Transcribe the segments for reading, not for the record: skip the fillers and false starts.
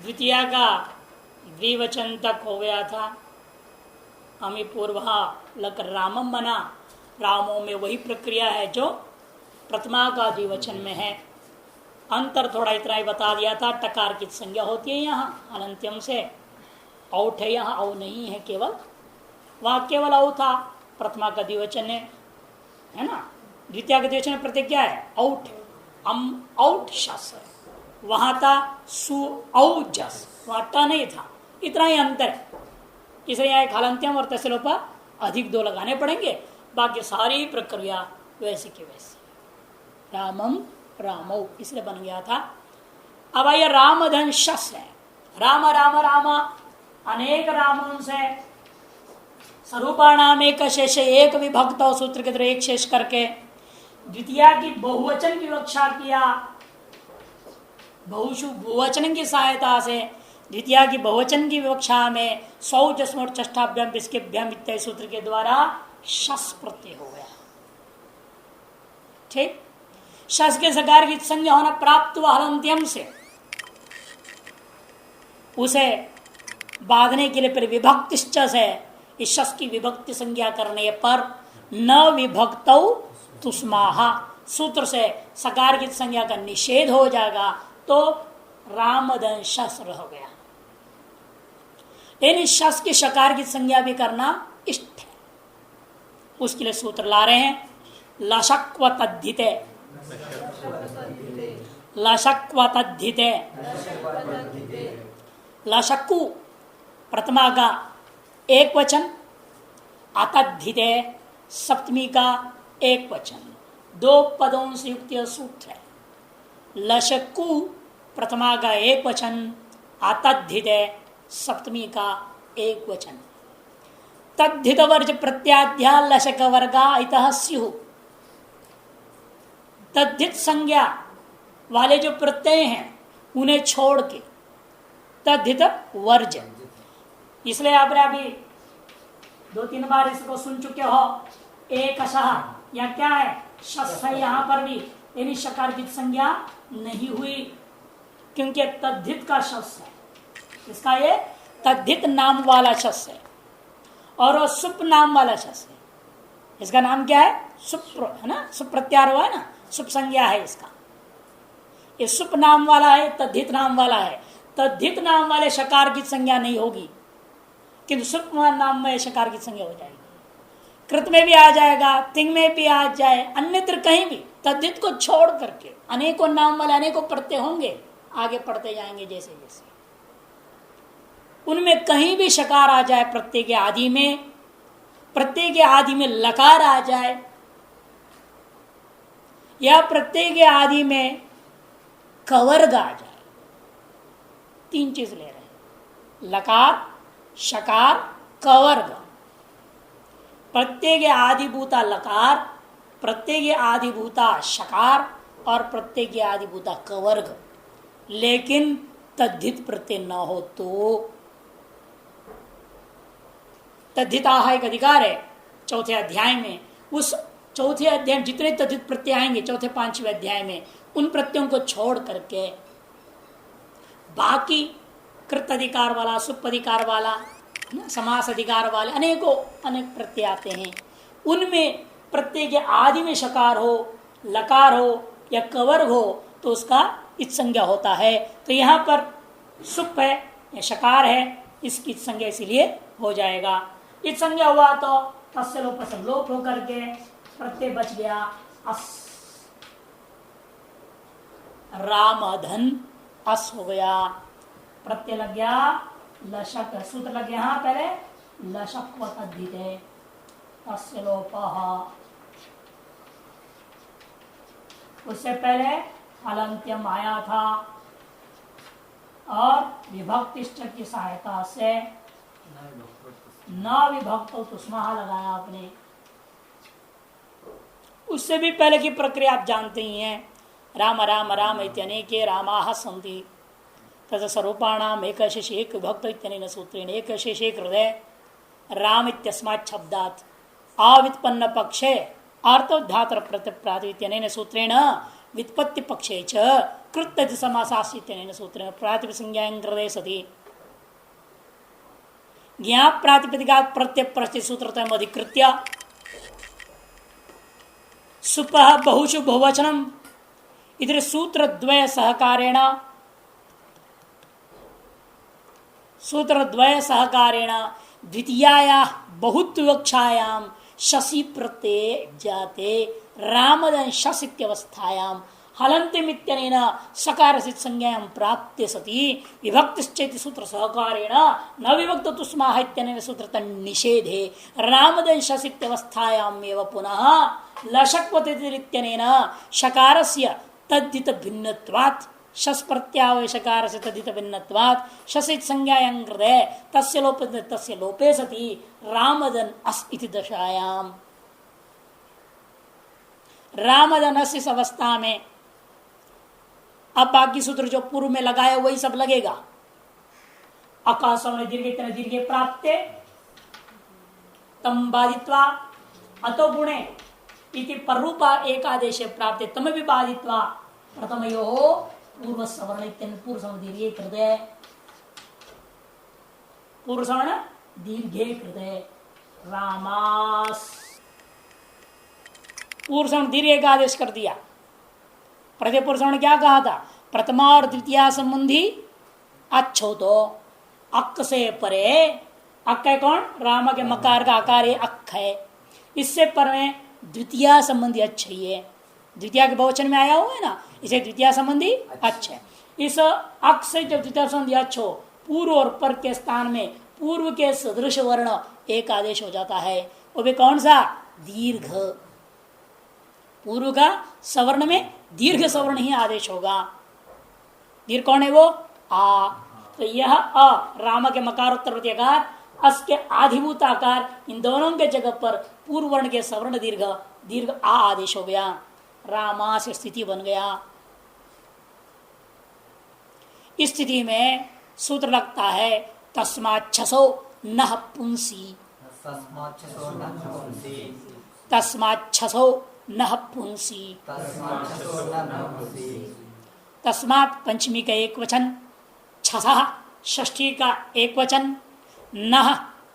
द्वितीया का द्विवचन तक हो गया था। हमें पूर्वा लग रामम बना, रामों में वही प्रक्रिया है जो प्रथमा का द्विवचन में है। अंतर थोड़ा इतना ही बता दिया था। टकार की संज्ञा होती है यहाँ अनंत्यम से, औठ है यहाँ औ नहीं है, केवल वहाँ केवल औ था। प्रथमा का द्विवचन है ना, द्वितीय का द्विवचन प्रत्यय क्या है? औठ। औठ शस वहां था सु औ जस, वहां ट नहीं था। इतना ही अंतर है। इसलिए यहाँ एक हलंत्यम और तसलोपा अधिक दो लगाने पड़ेंगे, बाकी सारी प्रक्रिया वैसे की वैसे। रामम रामौ इसलिए बन गया था। अब आइए रामधन शस है। राम राम राम अनेक रामों से स्वरूपाणाम एक शेष, एक विभक्त सूत्र के तरह एक शेष करके द्वितीया की बहुवचन की विवक्षा किया। बहुवचन की सहायता से द्वितीया की बहुवचन की विवक्षा में सौ जस्म और चष्टाभ्याम इसकेभ्याम इत्यादि सूत्र के द्वारा शस प्रत्यय हो गया। ठीक, शस के सकार की संज्ञा होना प्राप्त हुआ हलंत्यम से, उसे बांधने के लिए फिर विभक्तिश्च है। इस शस की विभक्ति संज्ञा करने पर न विभक्तौ तुष्माहा सूत्र से सकार की संज्ञा का निषेध हो जाएगा, तो रामदन शस रह गया। लेकिन इस शस की शकार की संज्ञा भी करना इष्ट है। उसके लिए सूत्र ला रहे हैं लशक्व तद्धिते, लशक्व तद्धिते। लशक्कु प्रथमा का एक वचन, अतद्धिते सप्तमी का एक वचन, दो पदों से युक्त यह सूत्र है। लशक्कु प्रथमा का एक वचन, अतद्धिते सप्तमी का एक वचन। तद्धित वर्ज प्रत्याध्या लशक वर्गा इतः स्युः। तद्धित संज्ञा वाले जो प्रत्यय हैं उन्हें छोड़ के तद्धित वर्ज, इसलिए आपने अभी दो तीन बार इसको सुन चुके हो। एक अशः या क्या है? शस है यहाँ पर भी, यानी शकार की संज्ञा नहीं हुई, क्योंकि तद्धित का शस है। इसका ये तद्धित नाम वाला शस है और वो सुप नाम वाला शस है। इसका नाम क्या है? सुप्र है ना, सुप्रत्यार हुआ है ना, सुप संज्ञा है इसका। ये सुप नाम वाला है, तद्धित नाम वाला है। तद्धित नाम वाले शकार की संज्ञा नहीं होगी, किंतु सुप नाम में शकार की संज्ञा हो जाएगी। कृत में भी आ जाएगा, तिंग में भी आ जाए, अन्यत्र कहीं भी तद्धित को छोड़ करके अनेकों नाम वाले अनेकों प्रत्यय होंगे, आगे पढ़ते जाएंगे जैसे जैसे। उनमें कहीं भी शकार आ जाए, प्रत्यय के आदि में, प्रत्यय के आदि में लकार आ जाए, या प्रत्यय के आदि में कवर्ग आ जाए, तीन चीज ले रहे हैं, लकार शकार कवर्ग। प्रत्यय के आदिभूता लकार, प्रत्यय के आदिभूता शकार और प्रत्यय के आदिभूता कवर्ग। लेकिन तद्धित प्रत्यय न हो तो तद्धिता एक अधिकार है चौथे अध्याय में। उस चौथे अध्याय जितने तद्धित प्रत्यय आएंगे चौथे पांचवें अध्याय में, उन प्रत्ययों को छोड़ करके बाकी कृत अधिकार वाला, सुप अधिकार वाला, समास अधिकार वाले अनेकों अनेक प्रत्यय आते हैं। उनमें प्रत्यय के आदि में शकार हो, लकार हो या कवर्ग हो तो उसका इत संज्ञा होता है। तो यहाँ पर सुप है या शकार है, इसकी संज्ञा इसीलिए हो जाएगा। इत संज्ञा हुआ तो तस्य लोप से लोप होकर के प्रत्यय बच गया अस, रामधन अस हो गया। प्रत्यय लग गया लशक, सूत्र लग गया यहाँ पहले लशक्व तद्धिते तस्य लोपः। उससे पहले हलंत्यम आया था और विभक्तिष्ठ की सहायता से न विभक्त तुष्माह लगाया आपने। उससे भी पहले की प्रक्रिया आप जानते ही हैं। राम राम राम इत्यनेके रामाः सन्ति तथा स्वरूपाणाम एक शेष एक विभक्त इत्यनेन सूत्रेण एक शेष एक हृदय राम इत्यस्मात् शब्दात् अव्युत्पन्न पक्षे अर्थोद्धातर प्रतिप्राति इत्यनेन सूत्रेण व्युत्पत्ति पक्षे च कृत्य समासास्यन सूत्र प्रातिपदिक संज्ञा सती ज्ञा प्रातिपदिका प्रत्यय प्रत्यय सूत्र अधिकृत्य सुप बहुषु बहुवचनम इधर सूत्र द्वय सहकारेण द्वितीयाया बहुत्वक्षायाम शशि प्रत्यय जाते रामदन शस इत्यवस्थायाम हलंतमित्यनेन सकारसित संज्ञायां प्राप्ते सति विभक्तिश्चेति सूत्र सहकारेण न विभक्त तुस्माह इत्यनेन सूत्र निषेधे रामदन शस इत्यवस्थायाम एव पुनः लशक्वतिरित्यनेन शकारस्य तद्धित भिन्नत्वात् शस प्रत्यावय शकार से तदित भिन्नत्वात् शसित संज्ञायां हृदय तस्य लोपे सति रामदन अस इति दशायाम रामदन अस इस अवस्था में अब बाकी सूत्र जो पूर्व में लगाए वही सब लगेगा। आकाशवने दीर्घे प्राप्ते तम बाधित्वा अतो गुणे इति पररूपा एकादेशे प्राप्ते तम भी बाधित्वा प्रथमयो पूर्व सवर्ण पूर्व सवर्ण दीर्घे कृदय पूर्व सवर्ण दीर्घे कृदय रामास पूर्व सवर्ण दीर्घ का आदेश कर दिया। प्रत्यय पूर्व सवर्ण क्या कहा था? प्रथमा और द्वितीय संबंधी अच्छो तो अक से परे अक है कौन? राम के मकार का आकार है अक है। इससे पर में द्वितीय संबंधी अच्छ ही है। द्वितीय के बहुवचन में आया हुआ है ना, इसे द्वितीय संबंधी अच्छ है। इस अक से जब द्वितीय संबंधी अच्छ हो पूर्व और पर के स्थान में पूर्व के सदृश वर्ण एक आदेश हो जाता है। वो भी कौन सा? दीर्घ। पूर्व का सवर्ण में दीर्घ सवर्ण ही आदेश होगा। दीर्घ कौन है? वो आ। तो यह अ राम के मकारोत्तर प्रत्ययकार अस के आधिभूत आकार इन दोनों के जगह पर पूर्व वर्ण के सवर्ण दीर्घ दीर्घ आ आदेश हो गया। रामा से स्थिति बन गया। इस स्थिति में सूत्र लगता है तस्माच्छसो नः पुंसी। तस्माच्छसो नः पुंसी। तस्मात् पंचमी का एक वचन, छसः षष्ठी का एक वचन, नः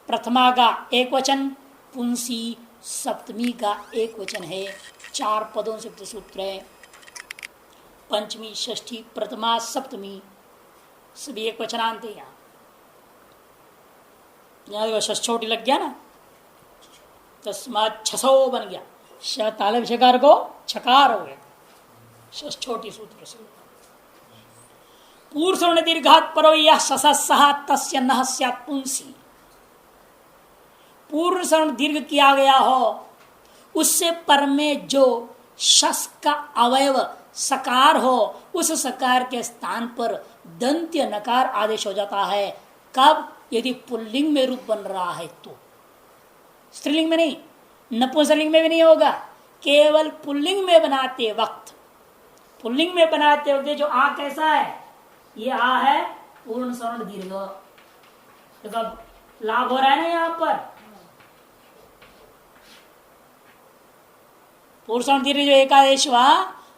प्रथमा का एक वचन, पुंसी सप्तमी का एक वचन है। 4 पदों से सूत्र है। पंचमी षष्ठी प्रथमा सप्तमी सभी एक वचनांत है। यहाँ षष्ठोटी लग गया ना, तस्मात् छसो बन गया। ताले विषयकार को छकार हो गया षष्ठोटी सूत्र से। पूर्व सवर्ण दीर्घात परो यह ससः तस्य नः स्यात् पुंसी। पूर्व सवर्ण दीर्घ किया गया हो उससे पर में जो शस का अवयव सकार हो उस सकार के स्थान पर दंत्य नकार आदेश हो जाता है। कब? यदि पुल्लिंग में रूप बन रहा है तो। स्त्रीलिंग में नहीं, नपुंसकलिंग में भी नहीं होगा। केवल पुल्लिंग में बनाते वक्त, पुल्लिंग में बनाते वक्त जो आ कैसा है? ये आ है पूर्ण सवर्ण दीर्घ। तो लाभ हो रहा है ना यहां पर। पुरुष दीर्घ जो एकादेश हुआ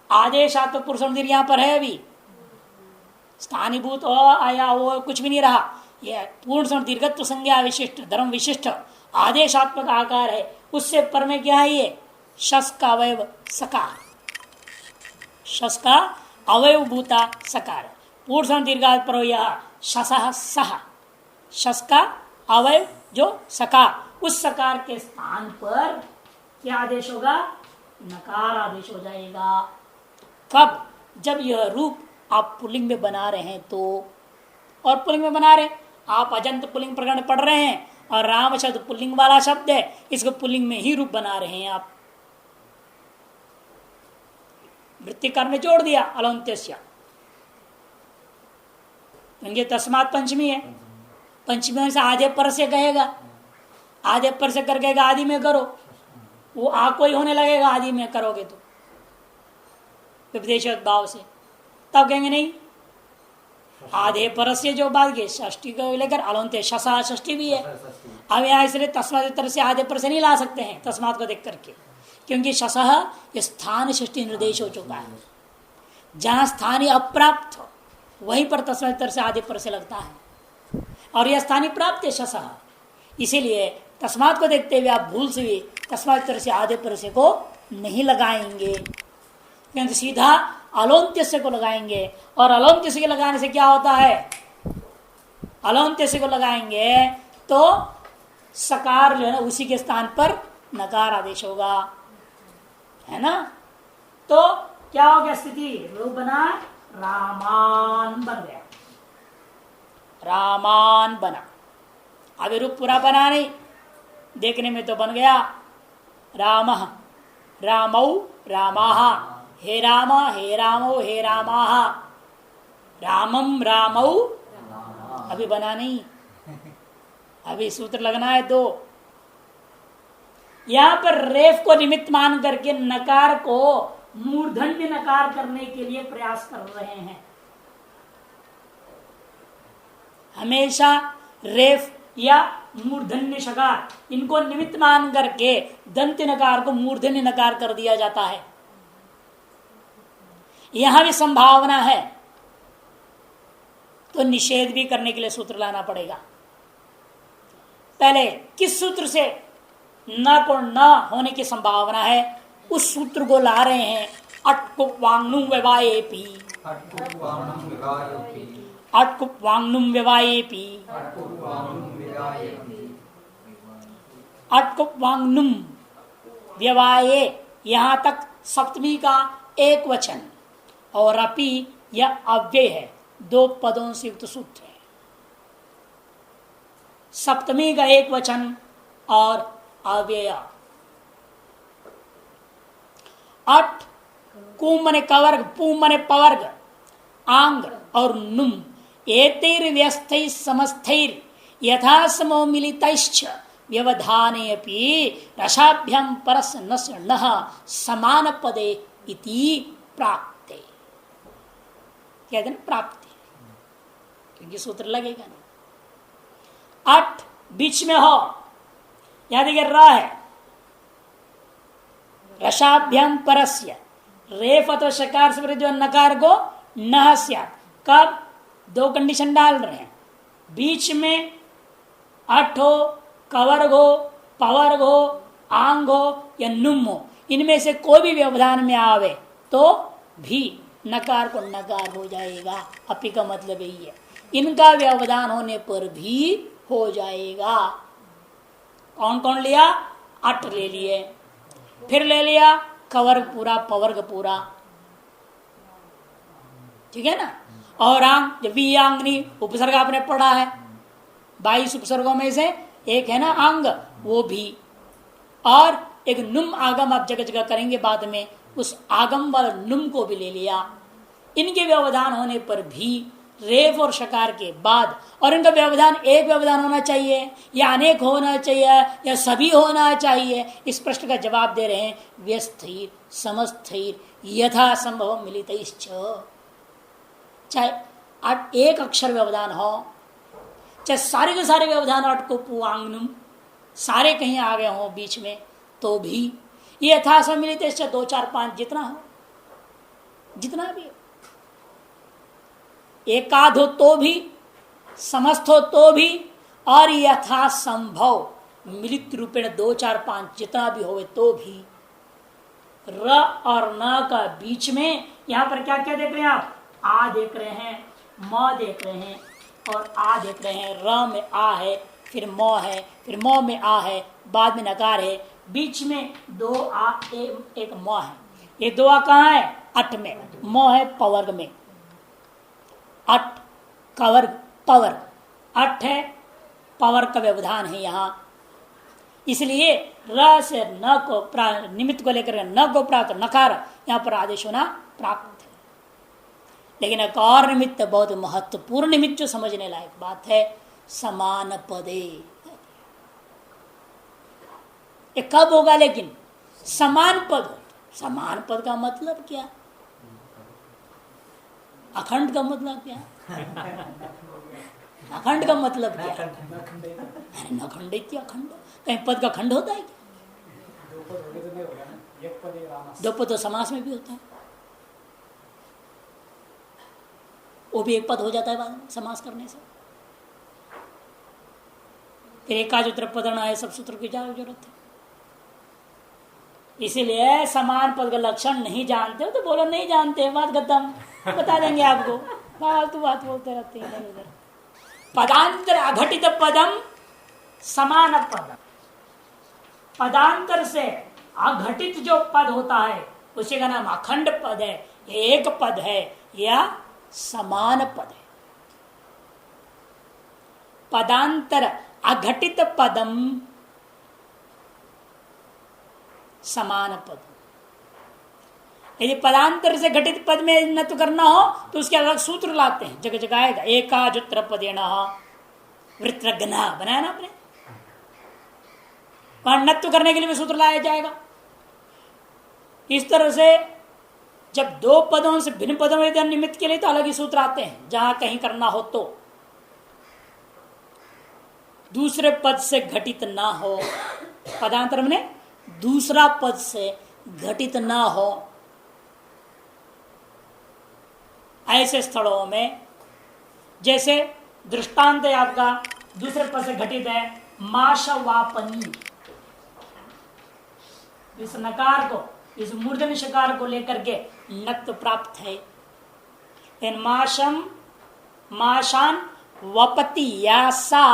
आदेशात्मक पुरुष दीर्घ यहां पर है। अभी स्थानीभूत आया वो कुछ भी नहीं रहा। यह पूर्ण दीर्घत्व संज्ञा विशिष्ट धर्म विशिष्ट आदेशात्मक आकार है। उससे पर में क्या है? ये शस का अवयव सकार, शस का अवयव भूता सकार। पूर्ण दीर्घात पर यह शसः सह, शस का अवयव जो सकार, उस सकार के स्थान पर क्या आदेश होगा? नकार आदेश हो जाएगा। कब? जब यह रूप आप पुल्लिंग में बना रहे हैं तो। और पुल्लिंग में बना रहे, आप अजंत पुल्लिंग प्रकरण पढ़ रहे हैं और राम शब्द पुल्लिंग वाला शब्द है, इसको पुल्लिंग में ही रूप बना रहे हैं आप। वृत्तिकार में जोड़ दिया अलंत्यस्य। तस्मात् पंचमी है, पंचमी से आधे पर से कहेगा, आधे पर से कर कहेगा आदि में करो, वो आ कोई होने लगेगा आदि में करोगे तो विपदेश भाव से। तब कहेंगे नहीं, आधे पर से जो बात गई षष्ठी को लेकर अलंत्य शसा षष्ठी भी है। अब यहाँ इसलिए तस्मात् तरह से आधे पर से नहीं ला सकते हैं तस्मात् को देख करके, क्योंकि शसः स्थान षष्ठी निर्देश हो चुका है। जहां स्थानीय अप्राप्त हो वहीं पर तस्मात् से आदि पर से लगता है, और यह स्थानीय प्राप्त है शसः, इसीलिए तस्मात् को देखते हुए आप भूल से भी तस्मात् से आदि पर से को नहीं लगाएंगे, क्योंकि सीधा अलोन्त्य से को लगाएंगे। और अलोन्त्य से के लगाने से क्या होता है, अलोन्त्य से को लगाएंगे तो सकार जो है ना उसी के स्थान पर नकार आदेश होगा, है ना। तो क्या हो गया स्थिति, रूप बना रामान बन गया, रामान बना। अभी रूप पूरा बना नहीं, देखने में तो बन गया राम, रामौ रामाह, हे राम हे रामो हे रामाह, रामम रामौ अभी बना नहीं, अभी सूत्र लगना है दो। यहां पर रेफ को निमित्त मान करके नकार को मूर्धन्य नकार करने के लिए प्रयास कर रहे हैं। हमेशा रेफ या मूर्धन्य शकार इनको निमित्त मान करके दंत नकार को मूर्धन्य नकार कर दिया जाता है। यहां भी संभावना है तो निषेध भी करने के लिए सूत्र लाना पड़ेगा। पहले किस सूत्र से न को न होने की संभावना है उस सूत्र को ला रहे हैं। अटकुप वांगनुम व्यवायेपि, अटकुप वांगनुम व्यवायेपि, अटकुप वांगनुम व्यवाये, यहां तक सप्तमी का एक वचन और अपि यह अव्यय है, दो पदों से युक्त सूत्र है। सप्तमी का एक वचन और अव्यय। अट कुम मने कवर्ग, पुम मने पवर्ग, आंग और नुम एतेर व्यस्थै समस्थैर यथा समो मिलितैश्च व्यवधाने अपि रसाभ्याम परस नस नः समान पदे इति प्राप्ते, कहते हैं प्राप्ति, क्योंकि सूत्र लगेगा नहीं। अट बीच में हो, यहां देखिए र है, रसाभ्याम परस्य, रेफ अथवा शकार से जो नकार को न स्यात्, कब दो कंडीशन डाल रहे हैं, बीच में अठ हो, कवर्ग हो, पवर्ग हो, आंग हो या नुम हो, इनमें से कोई भी व्यवधान में आवे तो भी नकार को नकार हो जाएगा। अपि का मतलब यही है, इनका व्यवधान होने पर भी हो जाएगा। कौन कौन लिया, अट ले लिए, फिर ले लिया कवर्ग पूरा, पवर्ग पूरा, ठीक है ना। और आंग, जब भी आंगनी उपसर्ग आपने पढ़ा है, 22 उपसर्गों में से एक है ना आंग, वो भी। और एक नुम आगम आप जगह जगह करेंगे बाद में, उस आगम वाला नुम को भी ले लिया। इनके व्यवधान होने पर भी रेफ और शकार के बाद, और इनका व्यवधान एक व्यवधान होना चाहिए या अनेक होना चाहिए या सभी होना चाहिए, इस प्रश्न का जवाब दे रहे हैं व्यस्थैर समस्थैर यथा संभव मिलितैश्च। चाहे एक अक्षर व्यवधान हो, चाहे सारे के सारे व्यवधान अट को पुआंगनुम सारे कहीं आ गए हो बीच में, तो भी ये यथा संभव मिलितैश्च 2 4 5 जितना हो, जितना भी हो, एकाध हो तो भी, समस्त हो तो भी, और यथा संभव मिलित रूपेण 2 4 5 जितना भी होवे तो भी। र और न का बीच में यहां पर क्या क्या देख रहे हैं आप, आ देख रहे हैं, म देख रहे हैं और आ देख रहे हैं। र में आ है, फिर म है, फिर म में आ है, बाद में नकार है, बीच में 2 आ एक म है। ये 2 आ कहाँ है, अट में, म है पवर्ग में। अट कवर्ग पवर्ग, अट है पवर्ग का व्यवधान है यहाँ, इसलिए र से न को निमित्त को लेकर न को प्राप्त नकार यहाँ पर आदेश होना प्राप्त है। लेकिन एक और निमित्त, बहुत महत्वपूर्ण निमित्त जो समझने लायक बात है, समान पदे। ये कब होगा, लेकिन समान पद। समान पद का मतलब क्या, अखंड का मतलब क्या, अखंड का मतलब क्या, न खंडित अखंड, कहीं पद का खंड होता है क्या? दो पद तो समास में भी होता है, वो भी एक पद हो जाता है बाद में समास करने से। फिर एकाजूत्र पदना है, सब सूत्र की जरूरत है। इसीलिए समान पद का लक्षण नहीं जानते हो तो बोलो नहीं जानते, बात खत्म, बता देंगे आपको। फालतू बात बोलते रहते हैं इधर उधर। पदांतर अघटित पदम समान पद, पदांतर से अघटित जो पद होता है उसी का नाम अखंड पद है, एक पद है या समान पद है। पदांतर अघटित पदम समान पद। यदि पदांतर से घटित पद में न तो करना हो तो उसके अलग सूत्र लाते हैं, जगह जगह आएगा। एकाजुत्र पदेन वृत्रघ्ना बनाया ना आपने, वहां नत्व करने के लिए भी सूत्र लाया जाएगा। इस तरह से जब दो पदों से भिन्न पदों में निमित्त के लिए तो अलग ही सूत्र आते हैं, जहां कहीं करना हो तो दूसरे पद से घटित ना हो, पदांतर में दूसरा पद से घटित ना हो, ऐसे स्थलों में जैसे दृष्टांत है आपका दूसरे पद से घटित है माशवापनी। इस नकार को, इस मूर्धन्य शकार को लेकर के नत्व प्राप्त है। इन माशम माशान वपति या सा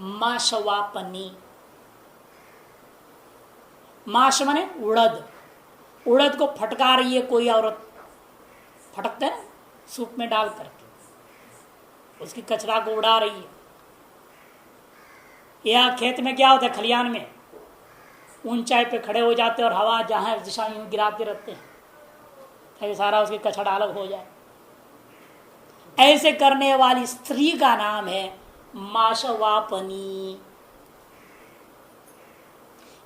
माशवापनी। माश माने उड़द, उड़द को फटका रही है कोई औरत, फटकते है ना सूप में डाल करके, उसकी कचरा को उड़ा रही है। या खेत में क्या होता है, खलियान में ऊंचाई पे खड़े हो जाते हैं और हवा जहां दिशा में गिराते रहते हैं ताकि सारा उसकी कचरा अलग हो जाए। ऐसे करने वाली स्त्री का नाम है माशवापनी।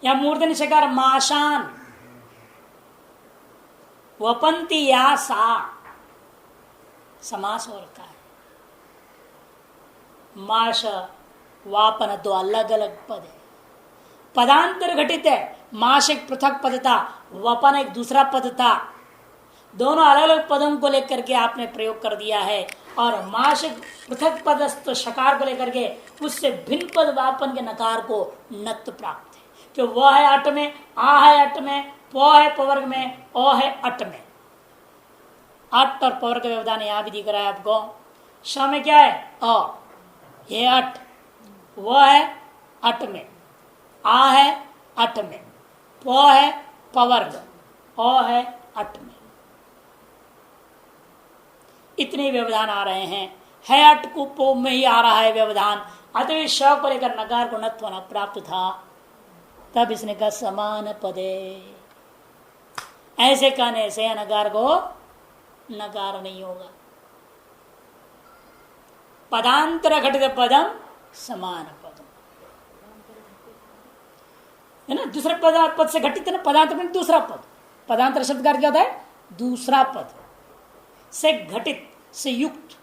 या मूर्धन्य शकार माशान वपंती या सा समास हो रखा है। माश वापन दो अलग अलग पद है, पदांतर घटित है। माश एक पृथक पद था, वपन एक दूसरा पद था, दोनों अलग अलग पदों को लेकर के आपने प्रयोग कर दिया है। और माश एक पृथक पदस्थ शकार को लेकर के उससे भिन्न पद वापन के नकार को नत्व प्राप्त है, कि वह है अट में, आ है अट में, प है पवर्ग में, ओ है अट में। अट और पवर्ग का व्यवधान यहां भी दिख रहा है आपको। श में क्या है अ, ये अट, वह है अट में, आ है अट में, प है पवर्ग, ओ है अट में। इतने व्यवधान आ रहे हैं। है अट को पो में ही आ रहा है व्यवधान, अतः श को लेकर नकार को नत्व न प्राप्त था, तब इसने कहा समान पदे। ऐसे कहने से नकार को नकार नहीं होगा। पदांतर घटित पदम समान पदम है ना। दूसरे पद से घटित है ना, पदांतर में दूसरा पद। पदांतर शब्द का क्या होता है, दूसरा पद से घटित से युक्त,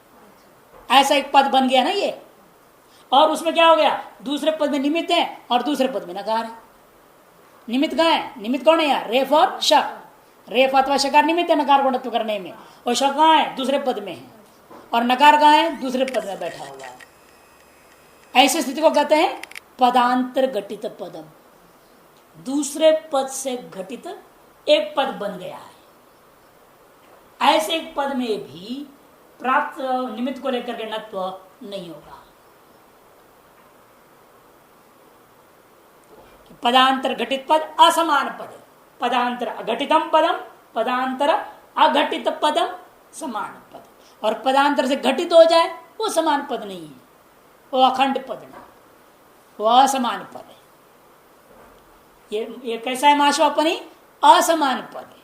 ऐसा एक पद बन गया ना ये। और उसमें क्या हो गया, दूसरे पद में निमित्त है और दूसरे पद में नकार है। निमित्त कहाँ है, निमित्त कौन है यार, रेफ और श। रेफ अथवा शकार निमित्त है नकार को नत्व करने में, और श कहाँ है, दूसरे पद में है, और नकार कहाँ है, दूसरे पद में बैठा हुआ है। ऐसी स्थिति को कहते हैं पदांतर घटित पदम। दूसरे पद से घटित एक पद बन गया है। ऐसे एक पद में भी प्राप्त निमित्त को लेकर के नत्व नहीं होगा। पदांतर घटित पद असमान पद, पदांतर अघटितम पदम, पदांतर अघटित पदम समान पद। और पदांतर से घटित हो जाए वो समान पद नहीं है, वो अखंड पद नहीं, वो असमान पद है। ये कैसा है माशवापनी, असमान पद है,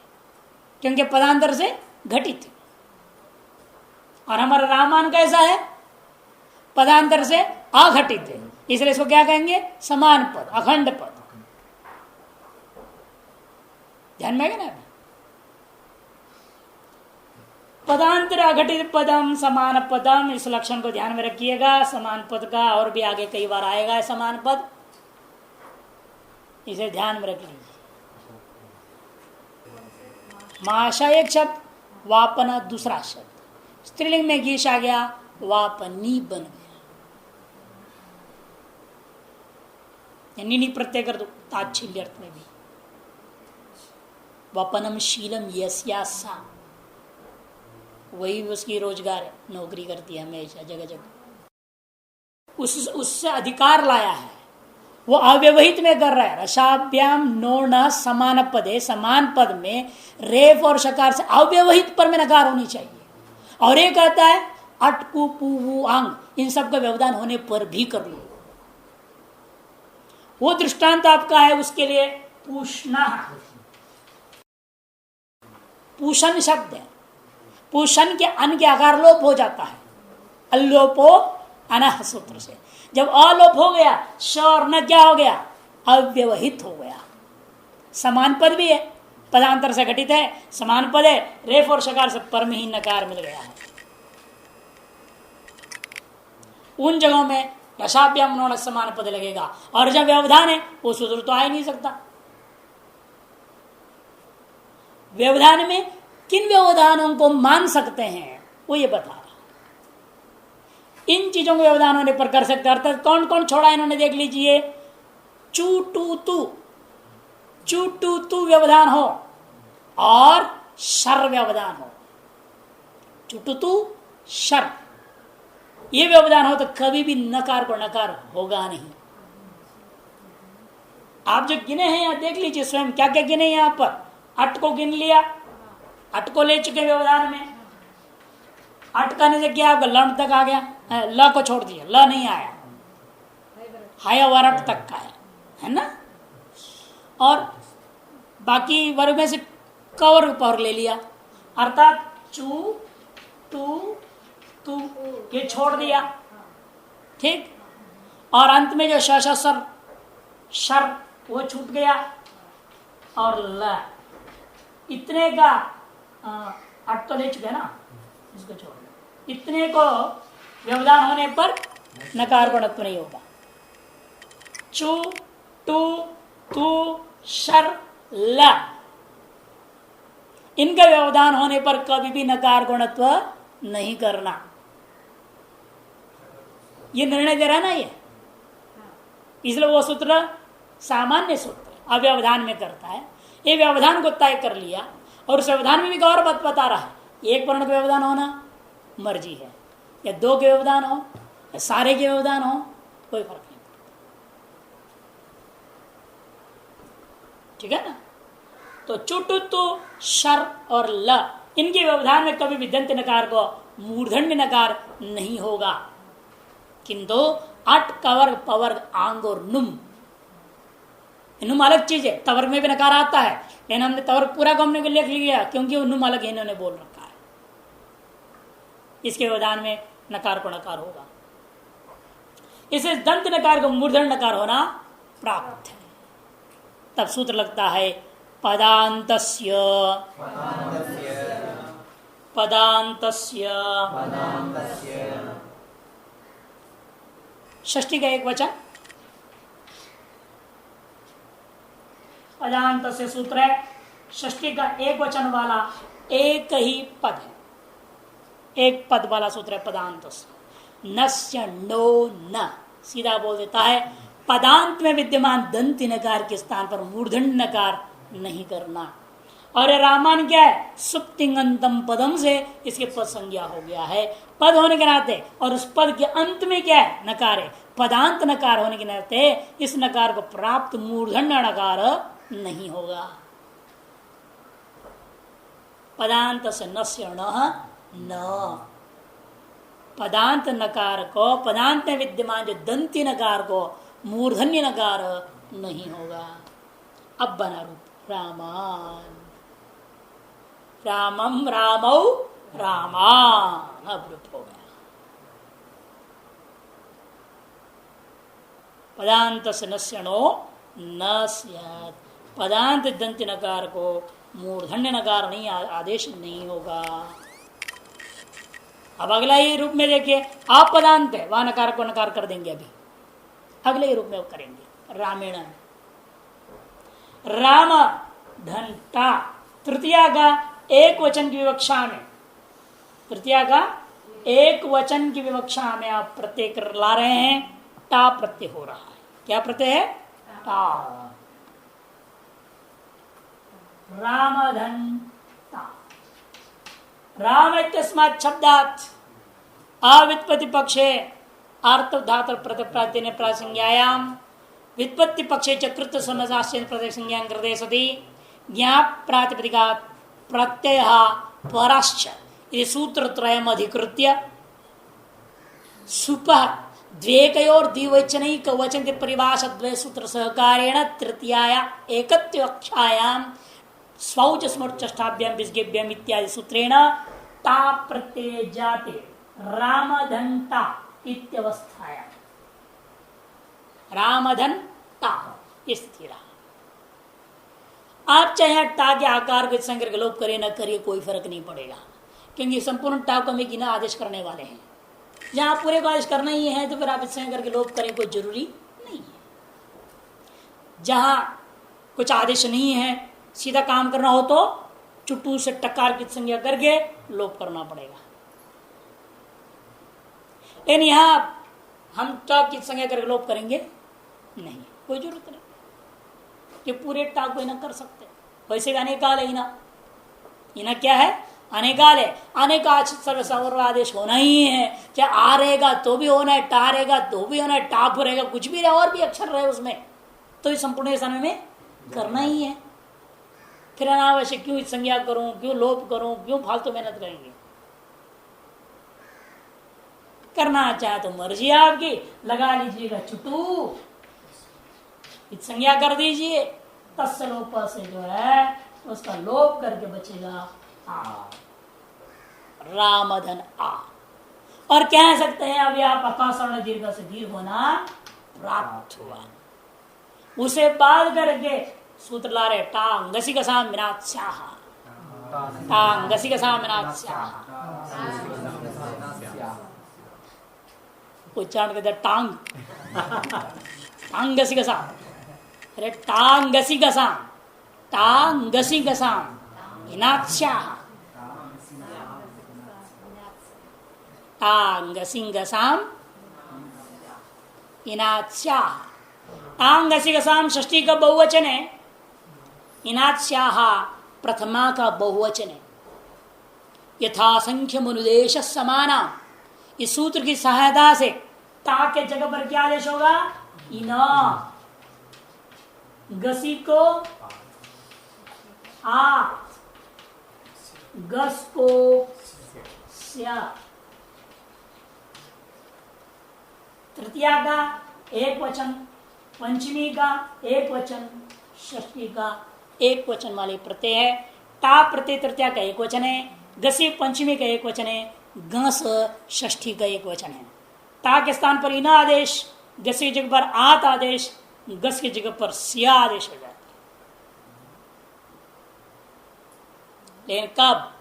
क्योंकि पदांतर से घटित है। और हमारा रामान कैसा है, पदांतर से अघटित है, इसलिए इसको क्या कहेंगे, समान पद, अखंड पद। ध्यान में है ना। पदांतर अघटित पदम समान पदम, इस लक्षण को ध्यान में रखिएगा। समान पद का और भी आगे कई बार आएगा समान पद, इसे ध्यान में रख लीजिए। माशा एक शब्द, वापन दूसरा शब्द, स्त्रीलिंग में गीश आ गया, वापनी बन गया। नी प्रत्यय कर दो ताच्छिल्य अर्थ में भी। वपनम शीलम यस्यासा, वही उसकी रोजगार है, नौकरी करती है हमेशा जगह जगह। उससे अधिकार लाया है, वो अव्यवहित में कर रहा है। रसाभ्याम नो न समान पदे, समान पद में रेफ और शकार से अव्यवहित पर में नकार होनी चाहिए। और ये कहता है अटकू पू आंग, इन सब का व्यवधान होने पर भी कर लो। वो दृष्टांत आपका है उसके लिए पूषणा, पूषण शब्द है। पूषण के अन के आकार लोप हो जाता है, अल्लोपो अनह सूत्र से। जब अलोप हो गया, श और न क्या हो गया, अव्यवहित हो गया। समान पद भी है, पदांतर से घटित है, समान पद है, रेफ और शकार से पर में ही नकार मिल गया है। उन जगहों में रसाभ्याम नो समान पद लगेगा, और जब व्यवधान है वो सूत्र तो आ ही नहीं सकता। व्यवधान में किन व्यवधानों को मान सकते हैं वो ये बता रहा। इन चीजों के व्यवधान होने पर कर सकते, अर्थात कौन कौन छोड़ा इन्होंने देख लीजिए। चू टू तू, चू टू तू व्यवधान हो और शर व्यवधान हो। चू टू तू शर ये व्यवधान हो तो कभी भी नकार को नकार होगा नहीं। आप जो गिने हैं यहां देख लीजिए स्वयं, क्या क्या गिने यहां पर। अट को गिन लिया, अट को ले चुके व्यवधान में। अट करने से क्या आपका लण तक आ गया, ल को छोड़ दिया, ल नहीं आया, हाय और अट तक का है ना। और बाकी वर्ग में से कवर पर ले लिया, अर्थात चू टू तू ये छोड़ दिया, ठीक। और अंत में जो शर शर वो छूट गया, और ल इतने का अट तो ले चुके ना, इसको छोड़ दो। इतने को व्यवधान होने पर नकार गुणत्व नहीं होगा। चू टू तू शर ल, इनका व्यवधान होने पर कभी भी नकार गुणत्व नहीं करना। ये निर्णय दे रहा है ना ये, इसलिए वो सूत्र सामान्य सूत्र अव्यवधान में करता है। ये व्यवधान को तय कर लिया, और उस व्यवधान में भी गौर बात बता रहा है। एक वर्ण का व्यवधान होना मर्जी है, या दो के व्यवधान हो या सारे के व्यवधान हो, कोई फर्क नहीं पड़ता, ठीक है ना। तो चुटुतु शर और ल, इनके व्यवधान में कभी भी दंत नकार को मूर्धन्य नकार नहीं होगा। किंतु अट कवर्ग पवर्ग आंग और नुम, नुम अलग चीज है। तवर्ग में भी नकार आता है, लेकिन हमने तवर्ग पूरा को हमने लिख लिया क्योंकि वो नुम अलग इन्होंने बोल रखा है। इसके व्यवधान में नकार को नकार होगा, इसे दंत नकार को मूर्धन्य नकार होना प्राप्त है। तब सूत्र लगता है पदान्तस्य पदान्तस्य षष्ठी का एक वचन, पदांत से सूत्र है। षष्ठी का एक वचन वाला एक ही पद है, एक पद वाला सूत्र है पदांत से। नस्य नो न सीधा बोल देता है, पदांत में विद्यमान दंती नकार के स्थान पर मूर्धन्य नकार नहीं करना। और रामान क्या है, सुप्तिंगंतम पदम से इसके पद संज्ञा हो गया है, पद होने के नाते। और उस पद के अंत में क्या है, नकार है। पदांत नकार होने के नाते इस नकार को प्राप्त मूर्धन्य नकार नहीं होगा। पदांत से नस्य न, पदांत नकार को, पदांत में विद्यमान जो दंती नकार को मूर्धन्य नकार नहीं होगा। अब बना रूप रामान, रामम रामौ रामान, अब रूप हो गया। पदांत से नस्यणो न स्यात्, पदांत दंत नकार को मूर्धन्य नकार नहीं, आदेश नहीं होगा। अब अगला ही रूप में देखिए, आप पदांत है, वह नकार को नकार कर देंगे। अभी अगले रूप में करेंगे। रामेण राम घंटा, तृतीया का एक वचन की विवक्षा में तृतीया का एक वचन की विवक्षा में आप प्रत्यय कर ला रहे हैं, टा प्रत्यय हो रहा है। क्या प्रत्यय है? टा। रामधन ता। राम इत्यस्मात् शब्दात् अव्युत्पत्ति पक्षे आर्तधातु प्रतिप्रातिने प्रासंज्ञायाम व्युत्पत्ति पक्षे च कृत समजास्य प्रतिसंज्ञां कृते सति ज्ञाप प्रातिपदिकात् प्रत्ययः पराश्च इति सूत्रत्रयम् अधिकृत्य सुपः द्वेकयोर द्विवचनैक वचन परिभाषा द्वय सूत्र सहकारेण तृतीयाया एकत्वक्षायां स्वौच स्मृष्टाभ्याम विस्गेभ्याम इत्यादि सूत्रेण ता प्रत्यय जाते रामधनता इत्यवस्थाया रामधन ता स्थिति रहा। आप चाहे टा के आकार को संकर के लोप करें न करिए कोई फर्क नहीं पड़ेगा, क्योंकि संपूर्ण टा को हमें गिना आदेश करने वाले हैं। जहां पूरे को आदेश करना ही है तो फिर आप इससे करके लोप करें कोई जरूरी नहीं है। जहां कुछ आदेश नहीं है, सीधा काम करना हो तो चुट्टू से टकार की संज्ञा करके लोप करना पड़ेगा। लेकिन यहां हम टा की संज्ञा करके लोप करेंगे नहीं, कोई जरूरत नहीं कि पूरे टा को इना कर सकते। वैसे भी अनेकाल है इना क्या है? अनेकाल है। अनेकाचित सर्वसर्वादेश होना ही है, चाहे आ रहेगा तो भी होना है, टा रहेगा तो भी होना है, टाप रहेगा कुछ भी रहे और भी अक्षर रहे उसमें तो इस संपूर्ण समय में करना ही है। फिर अनावश्यक क्यों संज्ञा करूं, क्यों लोप करूं, क्यों फालतू मेहनत करेंगे। करना चाहे तो मर्जी आपकी, लगा लीजिएगा छुटू, संज्ञा कर दीजिए, तस्य लोप से जो है उसका लोप करके बचेगा आ, रामधन आ। और कह सकते हैं अभी आप अकाशर्ण दीर्घ से दीर्घ होना प्राप्त हुआ, उसे बाध करके सूत्र ला रहे टांगसी का साम विनाश्याह, टांगसी का साम विनाश्याह। उच्चारण करते टांग, टांगसी का साम, अरे टांगसी का साम, टांगसी का साम विनाश्याह, टांगसिंगसाम इनात्स्याह। टांगसिंगसाम षष्ठी का बहुवचन है, इनात्स्याह प्रथमा का बहुवचन है। यथा संख्य मनुदेश समाना, इस सूत्र की सहायता से ता के जगह पर क्या आदेश होगा? इना, गसी को आ, गस को स्या। तृतीया का एक वचन, पंचमी का एक वचन, षष्ठी का एक वचन वाले प्रत्यय है। टा प्रत्यय तृतीया का एक वचन है, गसी पंचमी का एक वचन है, गस षष्ठी का एक वचन है। टा के स्थान पर इना आदेश, गस की जगह पर आत आदेश, गस की जगह पर सिया आदेश हो जाता है। लेकिन कब?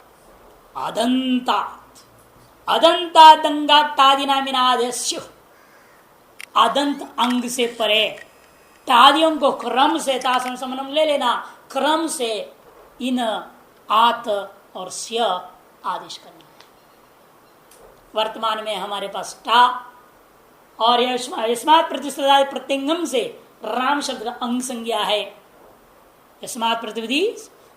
अदंतात, अदंतादंगातादि नामिना आदेश्य, अदंत अंग से परे तादियों को क्रम से तासन समनम ले लेना, क्रम से इन आत और स्य आदेश करना है। वर्तमान में हमारे पास टा और यस्मात् प्रतिस्पर्धा प्रत्यंगम से राम शब्द का अंग संज्ञा है। यस्मात् प्रतिविधि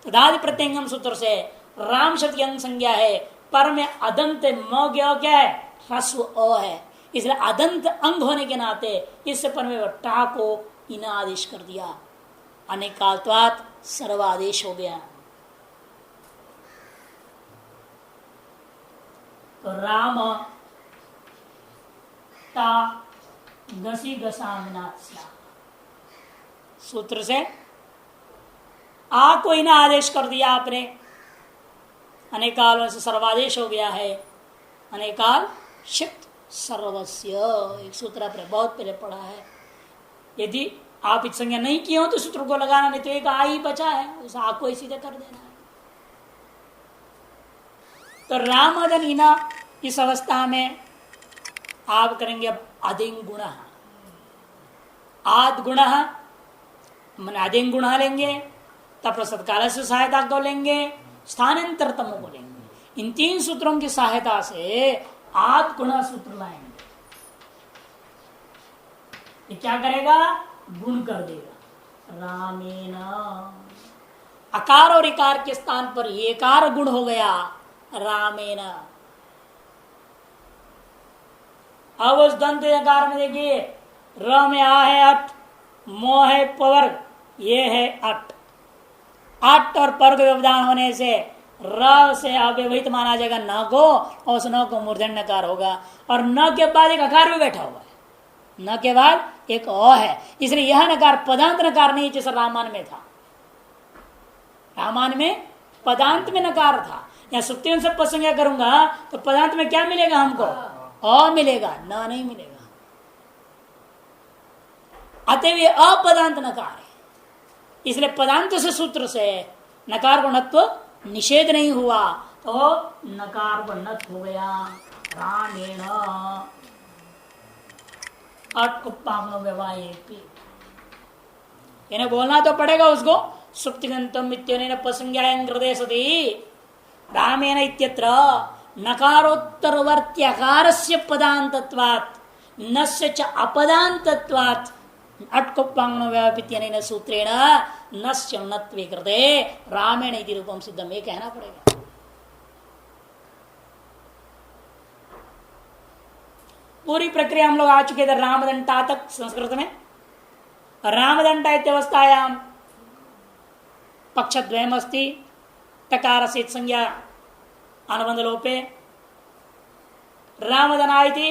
तदादि प्रत्यंगम सूत्र से राम शब्द की अंग संज्ञा है। पर में अदंत म क्या है? ह्रस्व अ है, इसलिए अदंत अंग होने के नाते इससे पर में टा को इना आदेश कर दिया, अनेकाल्त्वात् सर्वादेश हो गया। तो राम टा गसी गसामनास्या सूत्र से आ को इना आदेश कर दिया आपने, अनेकाल से सर्वादेश हो गया है। अनेकाल शिप्त सर्वस्य, एक सूत्र आपने बहुत पहले पढ़ा है। यदि आप इस संज्ञा नहीं किए हो तो सूत्र को लगाना, नहीं तो एक आ ही बचा है, उस आ को ही सीधे कर देना है। तो राम अदन इना इस अवस्था में आप करेंगे अब आदिंग गुण, आद गुण मन आदिंग गुण लेंगे, तब सत्काल से सहायता को लेंगे, स्थानांतरतम को लेंगे। इन 3 सूत्रों की सहायता से आद गुणा सूत्र लाएंगे। ये क्या करेगा? गुण कर देगा। रामेण, अकार और इकार के स्थान पर एकार गुण हो गया रामेण। अब उस दंत यकार में देखिए, र में आ है अट, मो है पवर्ग, ये है अट। अट और पर्ग व्यवधान होने से र से अव्यवहित माना जाएगा न को, और उस न को मूर्धन्य नकार होगा। और न के बाद एक अकार भी बैठा हुआ है, न के बाद एक अ है, इसलिए यह नकार पदांत नकार नहीं जैसा रामान में था। रामान में पदांत में नकार था, या सुक्ति से प्रसंज्ञा करूंगा तो पदांत में क्या मिलेगा हमको? अ मिलेगा, न नहीं मिलेगा। अतएव अपदांत नकार है, इसलिए पदांत से सूत्र से नकार गुणत्व निषेध नहीं हुआ, तो नकार गुणत्व हो गया रामेण। इन्हें बोलना तो पड़ेगा उसको। सुप्तिगंतम इत्यनेन प्रसंज्ञायां हृदय सति रामेण इत्यत्र नकारोत्तरवर्त्यकारस्य पदान्तत्वात् नस्य च अपदान्तत्वात् अट्कुप्पांगनो व्यापित्यनेन सूत्रेण नस्य नत्वे कृते रामेण इति रूपम सिद्धम, ये कहना पड़ेगा। पूरी प्रक्रिया हम लोग आ चुके थे रामदंडा तक। संस्कृत में रामदंडा इत्यवस्थायां पक्षद्वयम् अस्ति, तकार से संज्ञा अनुबंध लोपे रामदना इति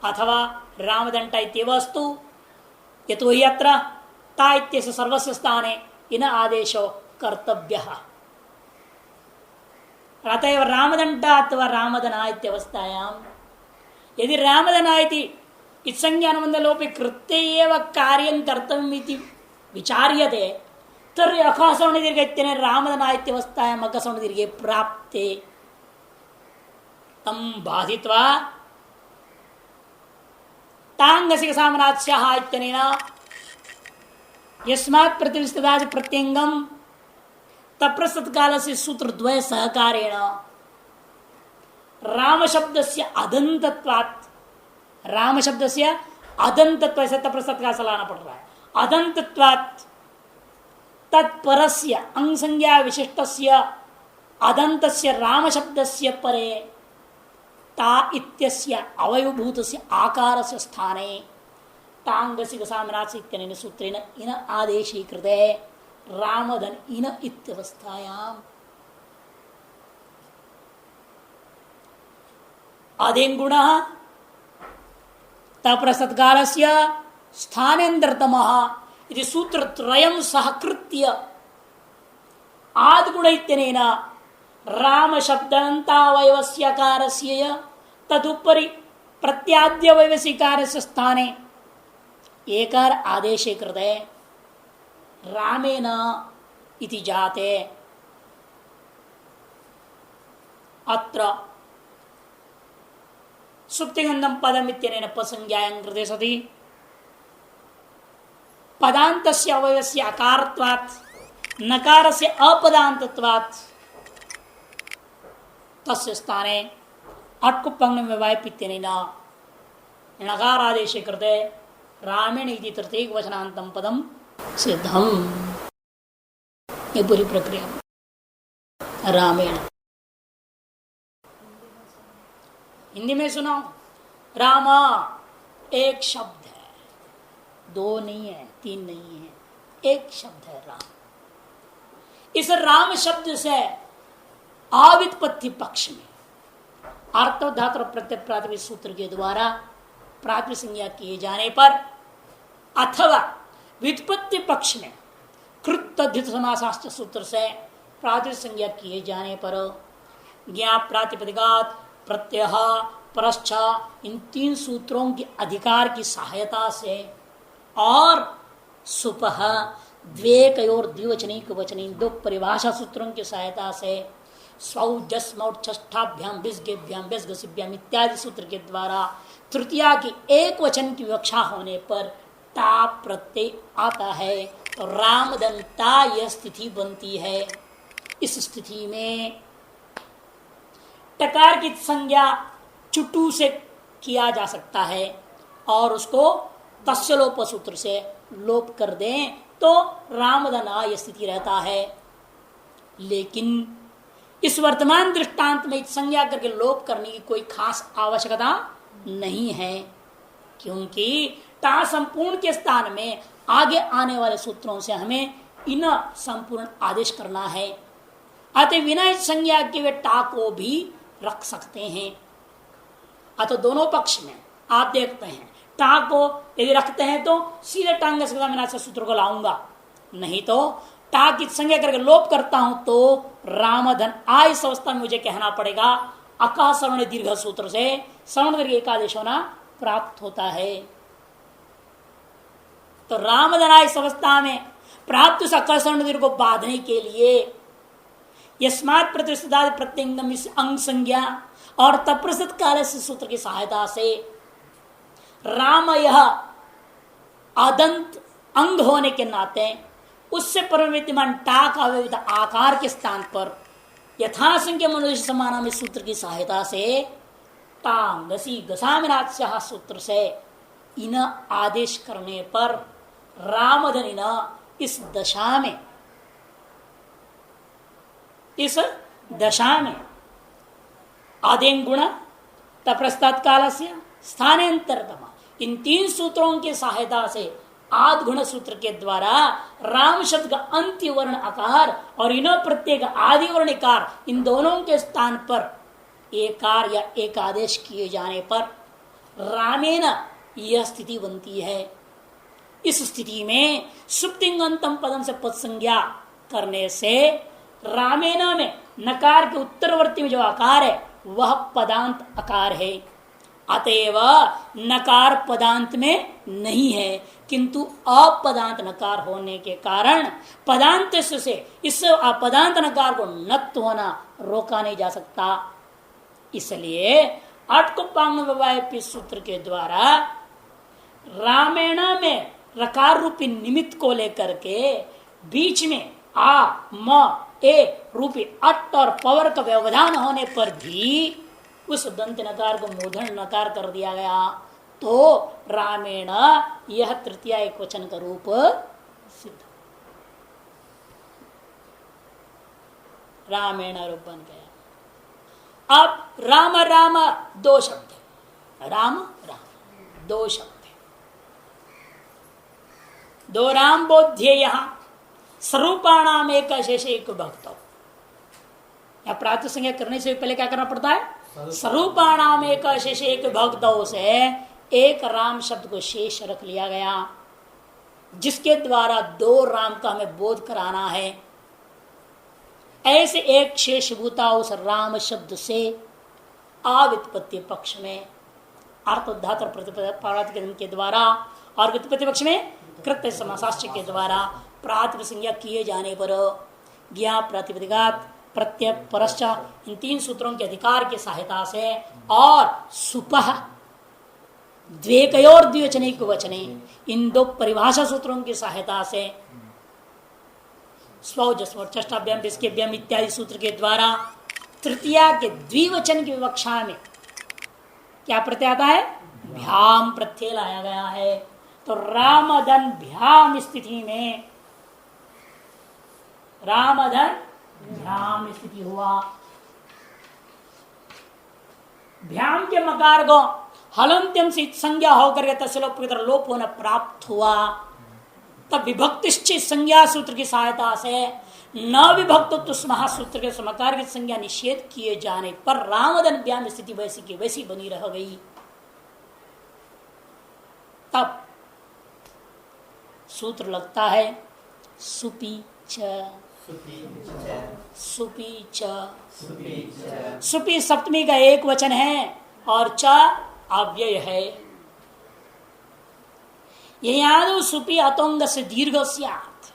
अथवा रामदंडा इत्येव अस्तु, यतो हि अत्र ता इत्यस्य सर्वस्य स्थाने इन आदेशो कर्तव्यः। अतएव रामदंडा अथवा रामदना इत्यवस्थायां यदि रामदना इति इत्संज्ञानुबंध लोपे कृत्य एव कार्यं कर्तव्यम् इति विचार्यते, तर्हि अकासवर्ण दीर्घ इत्यनेन रामदना इत्यवस्थायाम् अकसवर्ण दीर्घे प्राप्ते तं बाधित्वा तांगसिक सामनास्याः इत्यनेन यस्मात् प्रतिष्ठितात् प्रत्यंगम तप्रस्तुत कालस्य सूत्रद्वय सहकारेण राम शब्दस्य अदंतत्वात्, राम शब्दस्य अदंतत्व से तप्रस्तुत का लाना पड़ रहा है, अदंतत्वात् तत्परस्य अंगसंज्ञा विशिष्टस्य अदंतस्य राम शब्दस्य परे ता इत्यस्य अवयवभूतस्य आकारस्य स्थाने तांगसिक सामनास्य इत्यनेन सूत्रेण इन आदेशीकृते रामदन इन इत्यवस्थायाम् आदिंगुणः तप्रसत्कालस्य स्थानेन्द्रतमः इति सूत्रत्रयं सहकृत्य आद्गुण इत्यनेन राम शब्दान्तावयवस्यकारस्य तदुपरि प्रत्याद्यवयवस्यकारस्य स्थाने एकार आदेशे कृते रामेण इति जाते अत्र सुप्तिगंधम पदम इत्यनेन प्रसंज्ञायां कृते सति पदान्तस्य अवयवस्य अकारत्वात् नकारस्य अपदान्तत्वात् तस्य स्थाने अट्कुप्पंग व्यवायपित्यनेन नकारादेशे कृते रामेण इति तृतीय वचनांतम पदम सिद्धम। ये पूरी प्रक्रिया रामेण। हिंदी में सुनाओ, रामा एक शब्द है, दो नहीं है, तीन नहीं है, एक शब्द है राम। इस राम शब्द से आवित्पत्ति पक्ष में अर्थधातु और प्रत्यय प्रातिपदिक सूत्र के द्वारा प्रातिपदिक संज्ञा किए जाने पर अथवा व्युत्पत्ति पक्ष में कृत समासाश्च सूत्र से प्रातिपदिक संज्ञा किए जाने पर ज्ञा प्रातिपदिकात प्रत्यय परश्च इन तीन सूत्रों के अधिकार की सहायता से और सुपह द्वेकयोर द्विवचनिक वचनी दो परिभाषा सूत्रों की सहायता से स्वौ जस्मौट षष्ठाभ्याम विस्गेभ्याम व्यस्गसिभ्याम इत्यादि सूत्र के द्वारा तृतीया की एक वचन की विवक्षा होने पर ता प्रत्यय आता है, तो रामदंता यह स्थिति बनती है। इस स्थिति में टकार की संज्ञा चुटू से किया जा सकता है और उसको तस्य लोप सूत्र से लोप कर दें तो रामदना यह स्थिति रहता है। लेकिन इस वर्तमान दृष्टांत में संज्ञा करके लोप करने की कोई खास आवश्यकता नहीं है, क्योंकि टा संपूर्ण के स्थान में आगे आने वाले सूत्रों से हमें इन संपूर्ण आदेश करना है। अतः विना संज्ञा के वे टा को भी रख सकते हैं। अतः दोनों पक्ष में आप देखते हैं टा को यदि रखते हैं तो सीधे टांग से सूत्र को लाऊंगा, नहीं तो टा की संज्ञा करके लोप करता हूं तो रामधन आ इस अवस्था में मुझे कहना पड़ेगा अका श्रवण दीर्घ सूत्र से श्रवण दीर्घ एकादेश होना प्राप्त होता है। तो रामधना इस अवस्था में प्राप्त उस अका श्रवण दीर्घ को बांधने के लिए यस्मात् प्रतिष्ठिता प्रत्यंगम इस अंग संज्ञा और तप्रसिद्ध काल से सूत्र की सहायता से राम यह आदंत अंग होने के नाते उससे परम विद्यमान टा का विविध आकार के स्थान पर यथासंख्य मनुष्य समाना में सूत्र की सहायता से टांगसी गसामिनात्स्या सूत्र से इन आदेश करने पर रामधन इस दशा में आदें गुण तप्रस्तात् काल से स्थानांतरतम इन तीन सूत्रों की सहायता से आद गुण सूत्र के द्वारा राम शब्द का अंत्य वर्ण आकार और इन प्रत्येक आदि वर्णिकार इन दोनों के स्थान पर एकार या एक आदेश किए जाने पर रामेण यह स्थिति बनती है। इस स्थिति में सुप्तिंगंतम पदम से पद संज्ञा करने से रामेण में नकार के उत्तरवर्ती में जो आकार है वह पदांत आकार है। अतएव नकार पदांत में नहीं है, किंतु अपदांत नकार होने के कारण पदांत से इस अपदांत नकार को नत्व होना रोका नहीं जा सकता। इसलिए अटकुपांग सूत्र के द्वारा रामेण में रकार रूपी निमित्त को लेकर के बीच में आ म ए रूपी अट और पवर का व्यवधान होने पर भी उस दंत नकार को मूर्धन नकार कर दिया गया तो रामेण यह तृतीय एक वचन का रूप सिद्ध, रामेण रूप बन गया। अब राम राम दो शब्द है, राम राम दो शब्द है, दो राम बोध्य यहां स्वरूपाणाम एक शेष एक भक्त। या प्रातः संज्ञा करने से पहले क्या करना पड़ता है? स्वरूपाणाम एक शेष एक भक्तों से एक राम शब्द को शेष रख लिया गया, जिसके द्वारा दो राम का हमें बोध कराना है। ऐसे एक शेषभूता उस राम शब्द से अव्युत्पत्ति पक्ष में अर्थोद्धात प्रतिपद के द्वारा और व्युत्पत्ति पक्ष में कृत्य समासाश्च के द्वारा प्रातिप संज्ञा किए जाने पर ज्ञा प्रातिपदिकात प्रत्यय परश्च इन तीन सूत्रों के अधिकार की सहायता से और सुपह द्वेकयोर द्विवचनिक वचने इन दो परिभाषा सूत्रों की सहायता से स्वजस्वष्टाभ्याम विस्केभ्याम इत्यादि सूत्र के द्वारा तृतीया के द्विवचन की विवक्षा में क्या प्रत्यय आता है? भ्याम प्रत्यय लाया गया है। तो रामधन भ्याम स्थिति में रामधन भ्याम स्थिति हुआ। भ्याम के मकार को हलंत्यम से संज्ञा होकर के तस्लोप लोप होना प्राप्त हुआ। तब विभक्तिश्चित संज्ञा सूत्र की सहायता से न विभक्त सूत्र के समकार की संज्ञा निषेध किए जाने पर रामधन भ्याम स्थिति वैसी की वैसी बनी रह गई। तब सूत्र लगता है सुपी च सुपी च। सुपी सप्तमी का एक वचन है और च अव्यय है। यदि सुपी अतोंग से दीर्घ स्यात्,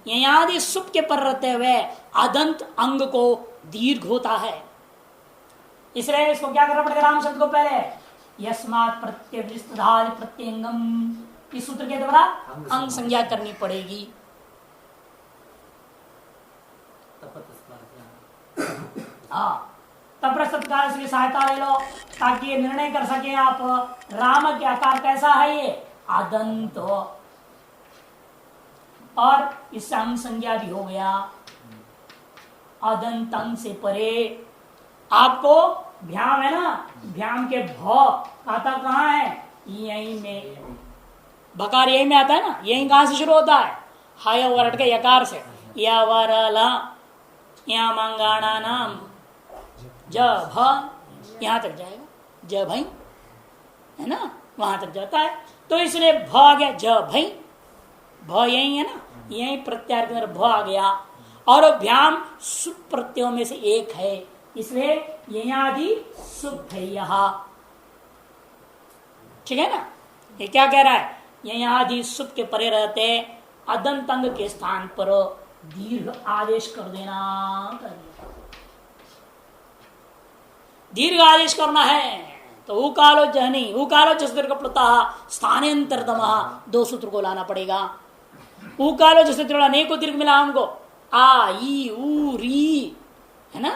यदि सुप के पर रहते हुए अदंत अंग को दीर्घ होता है। इसलिए इसको क्या करना पड़ेगा? राम शब्द को पहले यस्मात् प्रत्यय प्रत्यंगम इस सूत्र के द्वारा अंग संज्ञा करनी पड़ेगी। हाँ, तब तत्काल से सहायता ले लो ताकि ये निर्णय कर सके आप राम के आकार कैसा है ये अदंत। और इससे अंग संज्ञा भी हो गया, अदंत अंग से परे। आपको भ्याम है ना, भ्याम के भ आता कहाँ है, यही में, बकार यही में आता है ना, यही कहां से शुरू होता है, हाय वर्ड के यकार से, या वरला या मंगाणा नाम ज भ यहां तक जाएगा, ज भई है ना, वहां तक जाता है। तो इसलिए भ आ गया, ज भई, भ यही है ना, यही प्रत्यार के अंदर भ आ गया। और भ्याम सुप प्रत्ययों में से एक है, इसलिए यहादि सुप है यहा, ठीक है ना। ये क्या कह रहा है, यहादि सुप के परे रहते अदंत अंग के स्थान पर दीर्घ आदेश कर देना, दीर्घ आदेश करना है। तो उकालो जहनी, उकालो जस दीर्घ प्लुता स्थानांतरतम, दो सूत्र को लाना पड़ेगा। उकालो जैसे अनेकों दीर्घ मिला हमको, आ ई ऊ री है ना,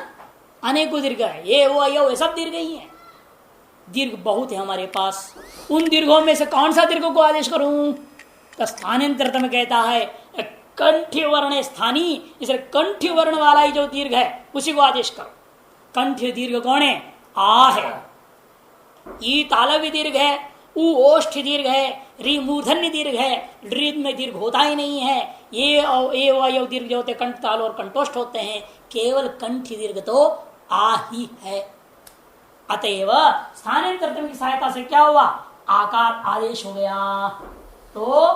अनेकों दीर्घ है, ये वो यो सब दीर्घ ही है। दीर्घ बहुत है हमारे पास, उन दीर्घों में से कौन सा दीर्घ को आदेश करूं, तो स्थानांतरतम कहता है कंठ्य वर्ण स्थानी, इसलिए कंठ्य वर्ण वाला ही जो दीर्घ है उसी को आदेश करो। कंठ्य दीर्घ कौन है, आ है, ई तालव्य दीर्घ है, उ ओष्ठ दीर्घ है, री मूर्धन्य दीर्घ है, ड्रीद में दीर्घ होता ही नहीं है। ये दीर्घ जो होते कंठ ताल और कंठोष्ठ होते हैं, केवल कंठ दीर्घ तो आ ही है। अतएव स्थानांतरतम की सहायता से क्या हुआ, आकार आदेश हो गया, तो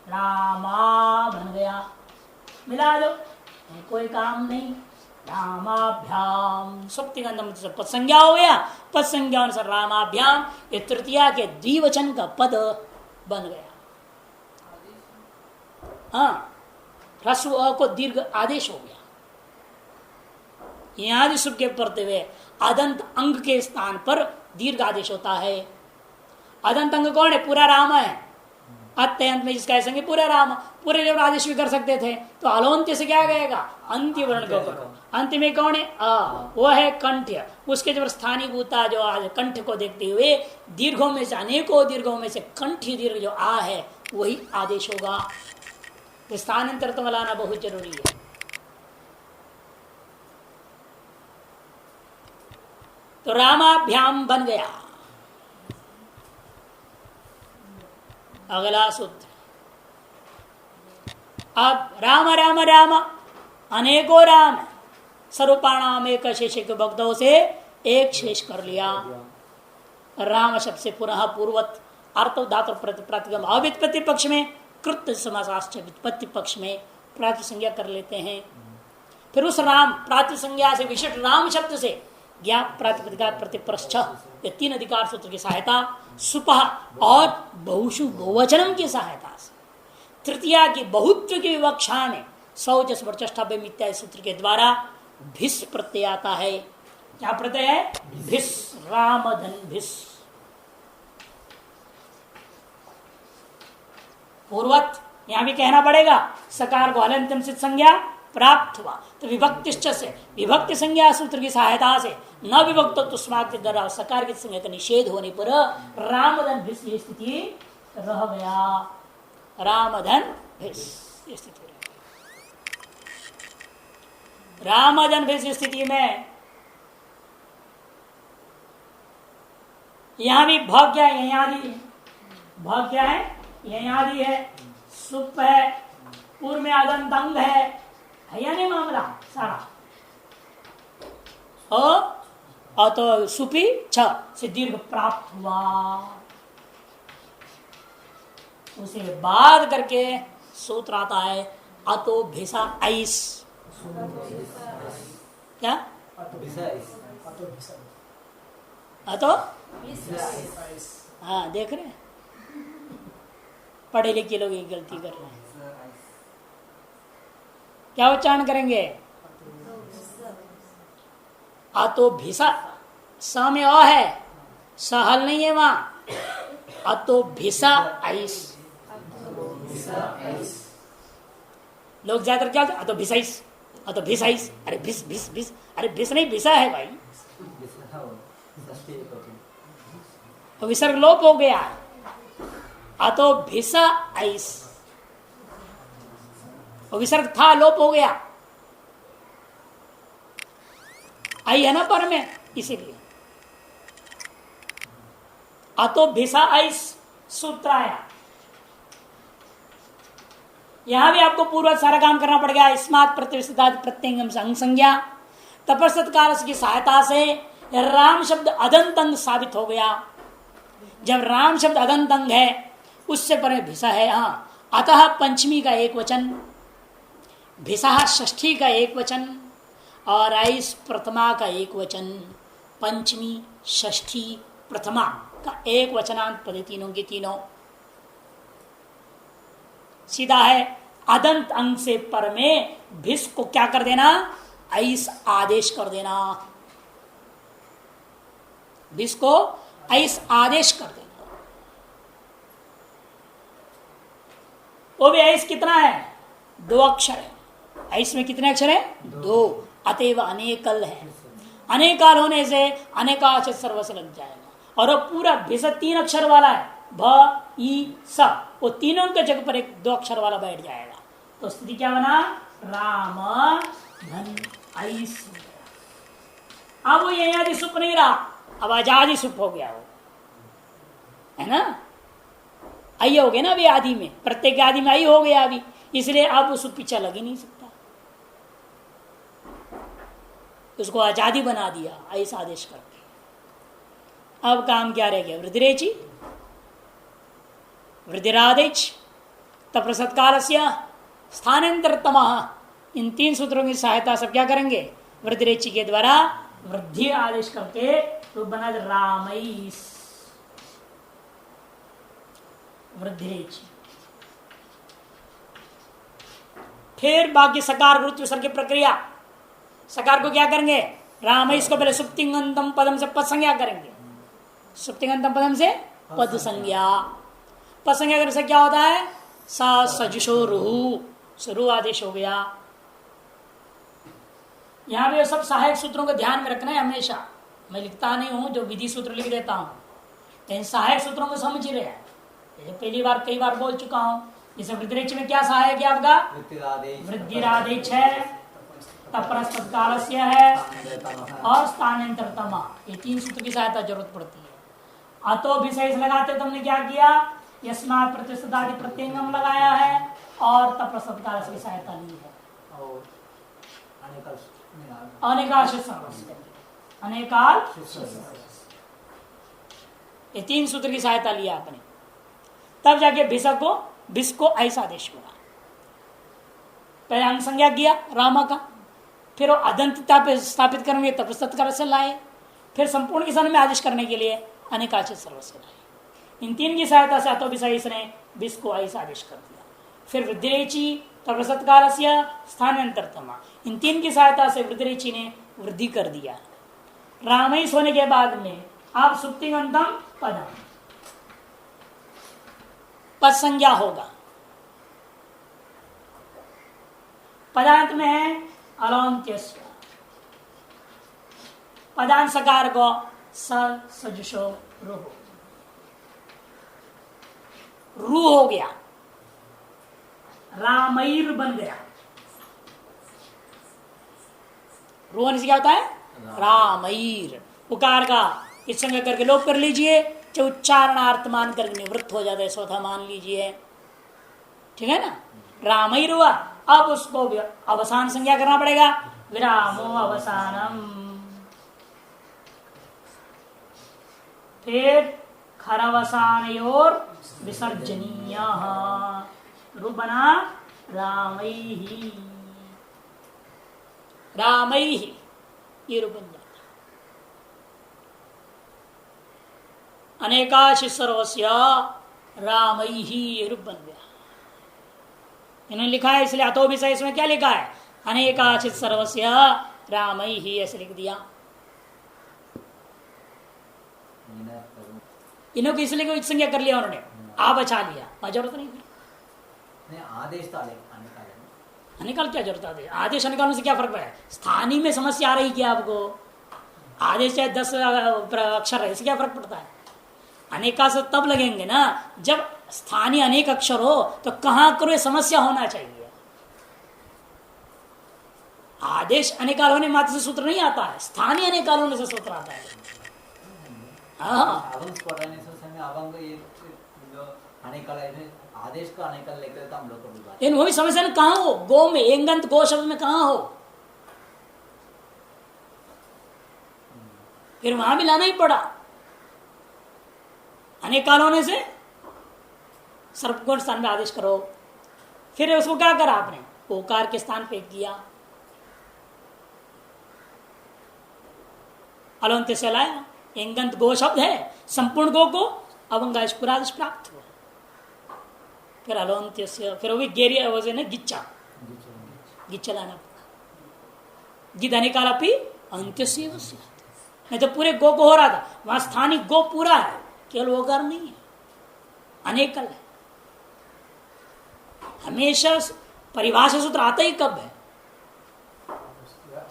रामा बन गया। मिला दो, कोई काम नहीं, रामाभ्याम सुप्तिगंधम पद संज्ञा हो गया, पद संज्ञा अनुसार रामाभ्याम, ये तृतीया के द्विवचन का पद बन गया। हाँ, ह्रस्व अ को दीर्घ आदेश हो गया। यहां सुख के पढ़ते हुए अदंत अंग के स्थान पर दीर्घ आदेश होता है। अदंत अंग कौन है, पूरा राम है, अत्यंत में जिसका ऐसा पूरा राम, पूरे जब आदेश भी कर सकते थे, तो अलोन्त्य से क्या गएगा, अंत्य वर्ण को करो। अंत में कौन है, वो है कंठ्य, उसके जब स्थानीभूता जो कंठ को देखते हुए दीर्घों में से, अनेकों दीर्घों में से कंठ्य दीर्घ जो आ है वही आदेश होगा। स्थानांतरतम लाना बहुत जरूरी है। तो रामाभ्याम बन गया। अगला सूत्र, अब राम राम राम, अनेकों राम, स्वरूपाणाम एक शेष के भक्तों से एक शेष कर लिया। राम शब्द से पुनः पूर्वत अर्थ धातु प्रतिगम अव्युत्पत्ति पक्ष में, कृत समासाश्च व्युत्पत्ति पक्ष में प्रातिसंज्ञा कर लेते हैं। फिर उस राम प्रातिसंज्ञा से विशिष्ट राम शब्द से ज्ञाप प्रातिपदिका प्रतिप्रश्च, ये तीन अधिकार सूत्र की सहायता, सुपह और बहुषु बहुवचनम की सहायता से तृतीया की बहुत्व की विवक्षा में सौजस वर्चष्टा इत्यादि सूत्र के द्वारा भिस प्रत्यय आता है। क्या प्रत्यय है, भिस, रामधन भिस। पूर्वत यहां भी कहना पड़ेगा, सकार को हलंतम सिद्ध संज्ञा प्राप्त हुआ, तो विभक्तिश्च से विभक्ति संज्ञा सूत्र की सहायता से न विभक्त तो सकार की संज्ञा का निषेध होने पर रामधन भिस की स्थिति रह गया। रामधन भिस स्थिति, रामधन भिस स्थिति में यहां भी भ क्या है, यहां आदि, भ क्या है, यहां आदि है, सुप है, पूर्व में आदंत अंग है या नहीं मामला सारा, और तो सुपी छ से दीर्घ प्राप्त हुआ। उसे बाद करके सूत्र आता है अतो भिसा आइस, क्या अतो, हाँ देख रहे हैं, पढ़े लिखे लोग ये गलती कर रहे हैं। क्या उच्चारण करेंगे, अतो भिसा, स में अ है, सहल नहीं है वहां, अतो भिसा आइस। लोग ज्यादा क्या, अतो भिसाइस, अतो भिसाइस, अरे भिस भिस भिस, अरे भिस नहीं भिसा है भाई, तो विसर्ग लोप हो गया। अतो भिसा ऐस, विसर्ग था लोप हो गया, आई है ना पर में, इसीलिए अतो भिसा ऐस सूत्र आया। यहां भी आपको पूर्व सारा काम करना पड़ गया। स्मार्ट प्रत्यंगम अंग संज्ञा तपस्कार की सहायता से राम शब्द अदंत अंग साबित हो गया। जब राम शब्द अदंत अंग है उससे पर भिसा है। हाँ, अतः पंचमी का एक वचन, भिसा षष्ठी का एक वचन और आइस प्रथमा का एक वचन। पंचमी षष्ठी प्रथमा का एक वचनांत पद, तीनों के तीनों सीधा है। अदंत अंग से पर में भिस को क्या कर देना, ऐस आदेश कर देना। भिस को ऐस आदेश कर देना। वो भी ऐस कितना है, 2 अक्षर है। ऐस में कितने अक्षर है, 2। अतएव अनेकल है। अनेकाल होने से अनेकाक्षर सर्व से लग जाएगा। और वो पूरा भिस 3 अक्षर वाला है, भ ई स, वो तीनों के जगह पर एक 2 अक्षर वाला बैठ जाएगा। तो स्थिति क्या बना, राम धन ऐस। अब वो यही आदि सुप नहीं रहा, अब आजादी सुप हो गया वो, है ना। आई हो गया ना अभी आदि में, प्रत्येक आदि में आई हो गया अभी, इसलिए अब उस पीछा लग ही नहीं सकता। उसको आजादी बना दिया ऐसा आदेश करके। अब काम क्या रह गया, वृद्धिरेचि वृद्धिरादेच तप्रसत्काल स्थानांतरतम। इन 3 सूत्रों की सहायता सब क्या करेंगे, वृद्धिरेचि के द्वारा वृद्धि आदेश करके तो बना रामैस वृद्धिरेचि। फिर बाकी सकार गुरुत्व विसर्ग की प्रक्रिया। सकार को क्या करेंगे, रामैस को पहले सुप्तिंगंतम पदम से पद संज्ञा करेंगे। सुप्तिंगंतम पदम से पद संज्ञा, पद संज्ञा करने से क्या होता है, सा सजुषो रुहु, रुहु आदेश हो गया। यहां भी सब सहायक सूत्रों को ध्यान में रखना है हमेशा। मैं लिखता नहीं हूं, जो विधि सूत्र लिख देता हूं, लेकिन सहायक सूत्रों को समझ ही रहे हैं। पहली बार कई बार बोल चुका हूं। जैसे वृद्धिरेच में क्या सहायक है आपका, वृद्धिरादेश है, तप्रसत्कालस्य है और स्थानांतरतम। ये 3 सूत्र की सहायता जरूरत पड़ती है। अतो भी सही लगाते तो हमने क्या किया, यस्मात् प्रतिष्ठादि प्रत्यंगम लगाया है और तप्रसत्काल की सहायता ली है। अनेकाल अनेकाल, ये 3 सूत्र की सहायता लिया आपने, तब जाके भिस को ऐसा आदेश बना। पहले अंग संज्ञा किया रामा का, फिर वो अदंतता पे स्थापित करेंगे तब सत्कार से लाए, फिर संपूर्ण किसान में आदेश करने के लिए अनेकाचित सर्व से लाए। इन 3 की सहायता से अतो विषय ने भिस को ऐसा आदेश कर दिया। फिर वृद्धिरेचि तब सत्कार स्थानांतरतमा, इन 3 की सहायता से वृद्धिरेचि ने वृद्धि कर दिया। रामैस होने के बाद में आप सुप्तिगंतम पदम पद संज्ञा होगा। पदांत में है अलौंत्यस्य, पदांत सकार को सजुषो रूह, रू हो गया, रामैर बन गया। रोहन से क्या होता है, रामैर। उकार का इस संग करके लोप कर लीजिए, जो उच्चारणार्थ मान कर निवृत्त हो जाता है स्वतः मान लीजिए, ठीक है ना। रामैर हुआ, अब उसको अवसान संज्ञा करना पड़ेगा, विरामो अवसानम। फिर खरवसानयोर विसर्जनीय रूप बना रामैहि, रामैहि ये रूप बन जाता। अनेकाश सर्वस्य रामैहि ये रूप बन गया। इन्होंने लिखा है इसलिए अतो भी सही, इसमें क्या लिखा है, अनेकाचित सर्वस्य रामैहि ऐसे लिख दिया। इन्हों को इसलिए कोई संज्ञा कर लिया उन्होंने, आ बचा लिया, जरूरत नहीं। आदेश अनिकाल क्या जरूरत है, आदेश निकालने से क्या फर्क है, स्थानीय में समस्या आ रही क्या आपको। आदेश चाहे 10 अक्षर है, इससे क्या फर्क पड़ता है? अनेका से तब लगेंगे ना जब स्थानीय अनेक अक्षर हो, तो कहां करो समस्या होना चाहिए। आदेश अनेकाल होने मात्र से सूत्र नहीं आता है, स्थानीय अनेकाल होने से सूत्र आता है। हाँ आदेश का अनेकाल लेकर तो हम लोग को लेकिन वही समस्या कहाँ हो? गो में एंगंत गो शब्द में कहाँ हो? फिर वहां भी लाना ही पड़ा। अनेकाल होने से सर्वगुण स्थान में आदेश करो। फिर उसको क्या करा आपने? ओकार के स्थान पे किया, अलवंत्य से लाया। एंगंत गो शब्द है, संपूर्ण गो को अवंगाइश पुरादेश प्राप्त हुआ। फिर अलवंत्य से फिर वो भी गेरिया वजह ने गिच्चा गिच्चा लाना पड़ा। गिद अनेकाल अपनी अंत्य से नहीं तो पूरे गो को हो रहा था, वहां स्थानिक गो पूरा है, केवल ओकार नहीं है, अनेकल है। हमेशा परिभाषा सूत्र आता ही कब है?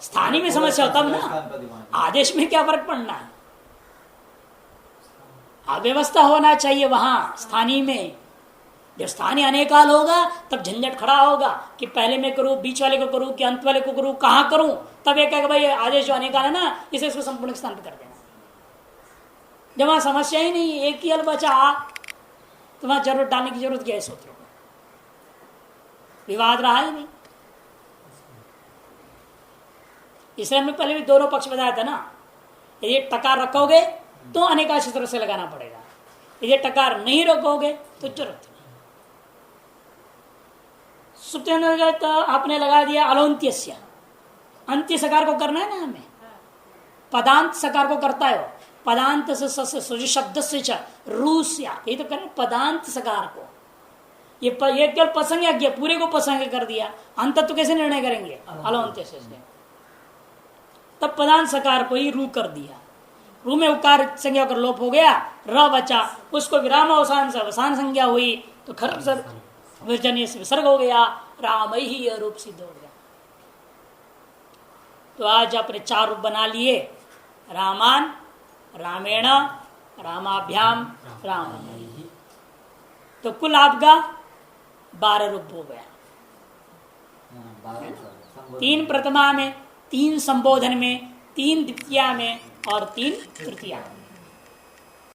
स्थानीय में समस्या होता है ना, आदेश में क्या फर्क पड़ना है? अव्यवस्था होना चाहिए वहां स्थानीय में। जब स्थानीय अनेकाल होगा तब झंझट खड़ा होगा कि पहले मैं करूं, बीच वाले को करूं कि अंत वाले को करूं, कहां करूं। तब एक कहेगा भाई आदेश जो अनेकाल है ना, इसे इसको संपूर्ण स्थान पर कर देना। जब वहां समस्या ही नहीं, एक ही अल बचा, तो वहां जरूरत डालने की जरूरत क्या है? सूत्रों को विवाद रहा ही नहीं। इसलिए हमने पहले भी दोनों पक्ष बताया था ना। यदि टकार रखोगे तो अनेकाल सूत्र से लगाना पड़ेगा, यदि टकार नहीं रखोगे तो जरूरत नहीं। तो आपने लगा दिया अलोन्त्यस्य, अंत्य सकार को करना है ना हमें, पदांत सकार को करता है। पदांत से शब्द से रूस्या, यही तो करें पदांत सकार को। ये केवल प्रसंग किया, पूरे को प्रसंग कर दिया। अंत तो कैसे निर्णय करेंगे? अलोन्त्य से। तब पदांत सकार को ही रू कर दिया। रू में उकार संज्ञा कर लोप हो गया, र बचा, उसको विराम अवसान से अवसान संज्ञा हुई तो खर विर्जनीय से विसर्ग हो गया, राम ही रूप सिद्ध हो गया। तो आज अपने 4 रूप बना लिए, रामान, रामेण, रामाभ्याम, राम। तो कुल आपका 12 रूप हो गया। 3 प्रथमा में, 3 संबोधन में, 3 द्वितीया में और 3 तृतीया में।